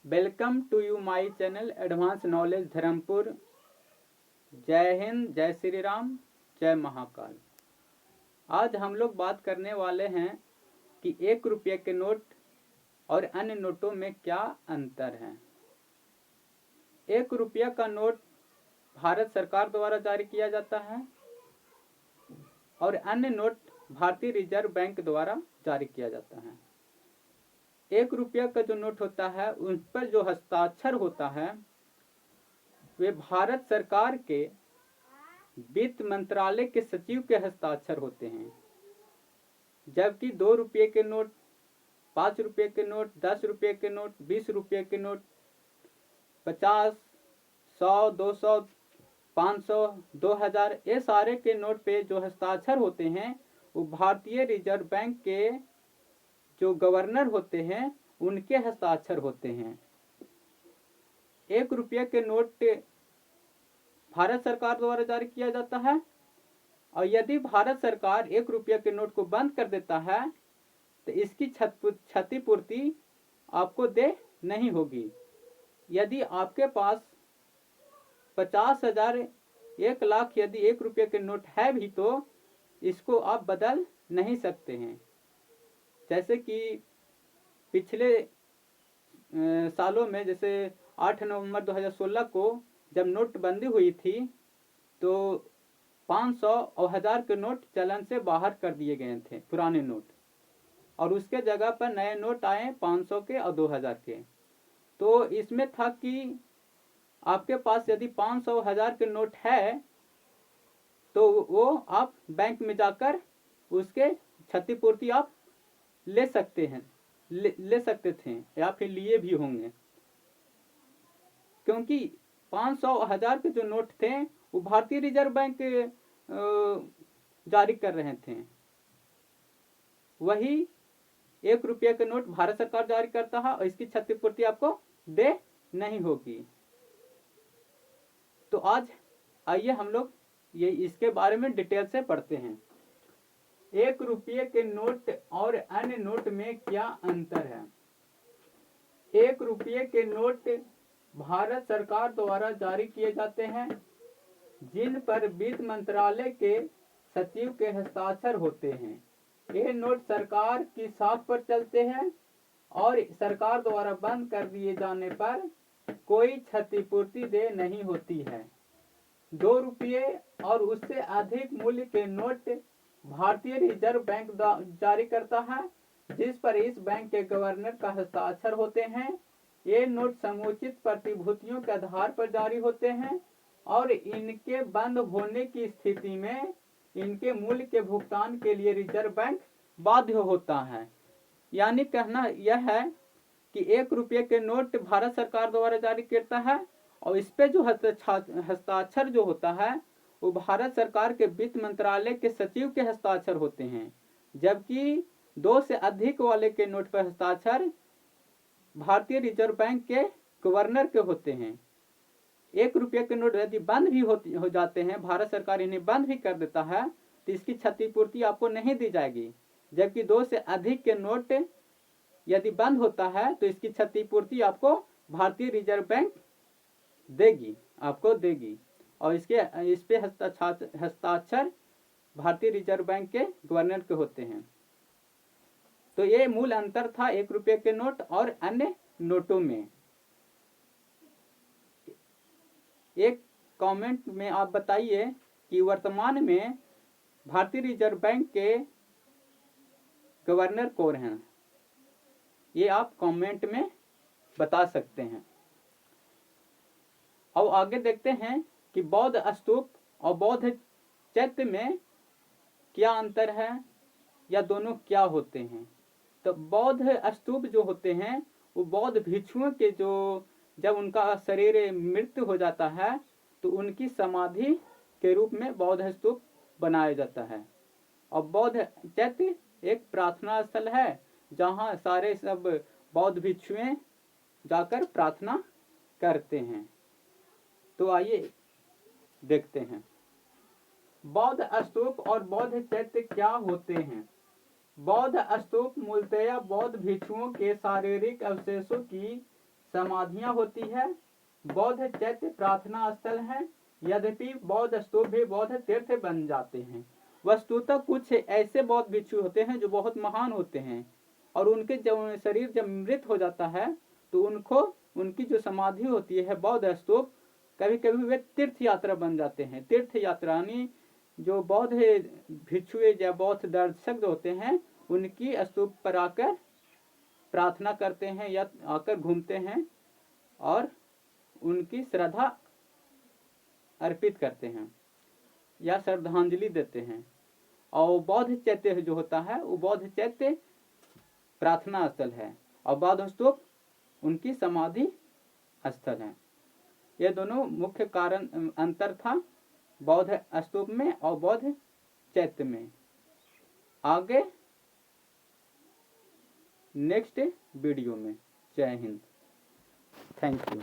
Welcome to you my channel advance knowledge Dharampur. जय हिंद, जय श्री राम, जय महाकाल। आज हम लोग बात करने वाले हैं कि 1 रुपये के नोट और अन्य नोटों में क्या अंतर है। 1 रुपया का नोट भारत सरकार द्वारा जारी किया जाता है और अन्य नोट भारतीय रिजर्व बैंक द्वारा जारी किया जाता है। 1 रुपया का जो नोट होता है उन पर जो हस्ताक्षर होता है वे भारत सरकार के वित्त मंत्रालय के सचिव के हस्ताक्षर होते हैं, जबकि 2 रुपये के नोट, 5 रुपये के नोट, 10 रुपये के नोट, 20 रुपये के नोट, 50, 100, 200, 500, 2000 ये सारे के नोट पे जो हस्ताक्षर होते हैं वो भारतीय रिजर्व बैंक के जो गवर्नर होते हैं उनके हस्ताक्षर होते हैं। 1 रुपये के नोट भारत सरकार द्वारा जारी किया जाता है और यदि भारत सरकार 1 रुपये के नोट को बंद कर देता है तो इसकी क्षतिपूर्ति आपको दे नहीं होगी। यदि आपके पास 50,000, 1,00,000 यदि 1 रुपये के नोट है भी तो इसको आप बदल नहीं सकते हैं। जैसे कि पिछले सालों में, जैसे 8 नवंबर 2016 को जब नोटबंदी हुई थी तो 500 और 1000 के नोट चलन से बाहर कर दिए गए थे, पुराने नोट, और उसके जगह पर नए नोट आए 500 के और 2000 के। तो इसमें था कि आपके पास यदि 500 और 1000 के नोट है तो वो आप बैंक में जाकर उसके क्षतिपूर्ति आप ले सकते हैं, ले सकते थे या फिर लिए भी होंगे, क्योंकि 500 और 1000 के जो नोट थे वो भारतीय रिजर्व बैंक जारी कर रहे थे। वही 1 रुपये के नोट भारत सरकार जारी करता है और इसकी क्षतिपूर्ति आपको दे नहीं होगी। तो आज आइए हम लोग ये इसके बारे में डिटेल से पढ़ते हैं। 1 रुपये के नोट और अन्य नोट में क्या अंतर है। 1 रुपये के नोट भारत सरकार द्वारा जारी किए जाते हैं, जिन पर वित्त मंत्रालय के सचिव के हस्ताक्षर होते हैं। ये नोट सरकार की छाप पर चलते हैं और सरकार द्वारा बंद कर दिए जाने पर कोई क्षतिपूर्ति दे नहीं होती है। 2 रुपये और उससे अधिक मूल्य के नोट भारतीय रिजर्व बैंक जारी करता है, जिस पर इस बैंक के गवर्नर का हस्ताक्षर होते हैं। ये नोट समुचित प्रतिभूतियों के आधार पर जारी होते हैं और इनके बंद होने की स्थिति में इनके मूल्य के भुगतान के लिए रिजर्व बैंक बाध्य होता है। यानी कहना यह है कि 1 रुपये के नोट भारत सरकार द्वारा जारी करता है और इस पे जो हस्ताक्षर जो होता है वो भारत सरकार के वित्त मंत्रालय के सचिव के हस्ताक्षर होते हैं, जबकि 2 से अधिक वाले के नोट पर हस्ताक्षर भारतीय रिजर्व बैंक के गवर्नर के होते हैं। 1 रुपये के नोट यदि बंद भी हो जाते हैं, भारत सरकार इन्हें बंद भी कर देता है तो इसकी क्षतिपूर्ति आपको नहीं दी जाएगी, जबकि 2 से अधिक के नोट यदि बंद होता है तो इसकी क्षतिपूर्ति आपको भारतीय रिजर्व बैंक आपको देगी और इस पे हस्ताक्षर भारतीय रिजर्व बैंक के गवर्नर के होते हैं। तो ये मूल अंतर था 1 रुपये के नोट और अन्य नोटों में। एक कमेंट में आप बताइए कि वर्तमान में भारतीय रिजर्व बैंक के गवर्नर कौन हैं, ये आप कमेंट में बता सकते हैं। अब आगे देखते हैं कि बौद्ध स्तूप और बौद्ध चैत्य में क्या अंतर है या दोनों क्या होते हैं। तो बौद्ध स्तूप जो होते हैं वो बौद्ध भिक्षुओं के जो जब उनका शरीर मृत्यु हो जाता है तो उनकी समाधि के रूप में बौद्ध स्तूप बनाया जाता है। और बौद्ध चैत्य एक प्रार्थना स्थल है जहाँ सारे सब बौद्ध भिक्षुएं जाकर प्रार्थना करते हैं। तो आइए देखते हैं बौद्ध स्तूप और बौद्ध चैत्य क्या होते हैं। बौद्ध स्तूप मूलतया बौद्ध भिक्षुओं के शारीरिक अवशेषों की समाधियां होती है। बौद्ध चैत्य प्रार्थना स्थल है। यद्यपि बौद्ध स्तूप भी बौद्ध तीर्थ बन जाते हैं। वस्तुतः कुछ ऐसे बौद्ध भिक्षु होते हैं जो बहुत महान होते हैं और उनके जब शरीर जब मृत हो जाता है तो उनकी जो समाधि होती है बौद्ध स्तूप, कभी कभी वे तीर्थ यात्रा बन जाते हैं। तीर्थ यात्रा यानी जो बौद्ध भिक्षु या बौद्ध दर्शक होते हैं उनकी स्तूप पर आकर प्रार्थना करते हैं या आकर घूमते हैं और उनकी श्रद्धा अर्पित करते हैं या श्रद्धांजलि देते हैं। और बौद्ध चैत्य जो होता है वो बौद्ध चैत्य प्रार्थना स्थल है और बौद्ध स्तूप उनकी समाधि स्थल है। ये दोनों मुख्य कारण अंतर था बौद्ध स्तूप में और बौद्ध चैत्य में। आगे नेक्स्ट वीडियो में। जय हिंद। Thank you.